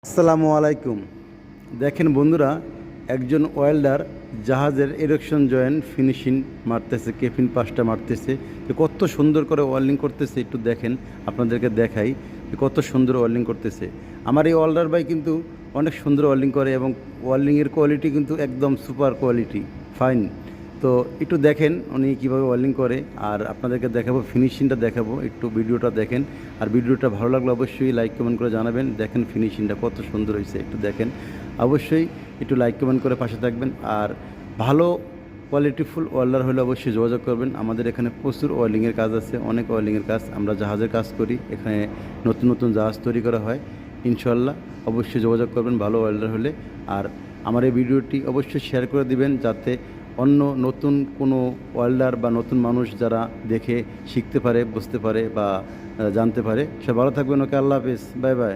আসসালামু আলাইকুম। দেখেন বন্ধুরা, একজন ওয়েল্ডার জাহাজের এরেকশন জয়েন্ট ফিনিশিং মারতেছে, কেফিন পাশটা মারতেছে। যে কত সুন্দর করে ওয়েল্ডিং করতেছে একটু দেখেন, আপনাদেরকে দেখাই যে কত সুন্দর ওয়েল্ডিং করতেছে। আমার এই ওয়েল্ডার ভাই কিন্তু অনেক সুন্দর ওয়েল্ডিং করে এবং ওয়েল্ডিংয়ের কোয়ালিটি কিন্তু একদম সুপার কোয়ালিটি, ফাইন। তো একটু দেখেন উনি কীভাবে ওয়েল্ডিং করে, আর আপনাদেরকে দেখাবো, ফিনিশিংটা দেখাবো। একটু ভিডিওটা দেখেন, আর ভিডিওটা ভালো লাগলে অবশ্যই লাইক কমেন্ট করে জানাবেন। দেখেন ফিনিশিংটা কত সুন্দর হয়েছে, একটু দেখেন। অবশ্যই একটু লাইক কমেন্ট করে পাশে থাকবেন। আর ভালো কোয়ালিটিফুল ওয়েল্ডার হলে অবশ্যই যোগাযোগ করবেন। আমাদের এখানে প্রচুর ওয়েল্ডিংয়ের কাজ আছে, অনেক ওয়েল্ডিংয়ের কাজ। আমরা জাহাজের কাজ করি, এখানে নতুন নতুন জাহাজ তৈরি করা হয়। ইনশাল্লাহ অবশ্যই যোগাযোগ করবেন ভালো ওয়েল্ডার হলে। আর আমার এই ভিডিওটি অবশ্যই শেয়ার করে দিবেন, যাতে অন্য নতুন কোনো ওয়েল্ডার বা নতুন মানুষ যারা দেখে শিখতে পারে, বুঝতে পারে বা জানতে পারে। সে ভালো থাকবেন। ওকে, আল্লাহ হাফিজ, বাই বাই।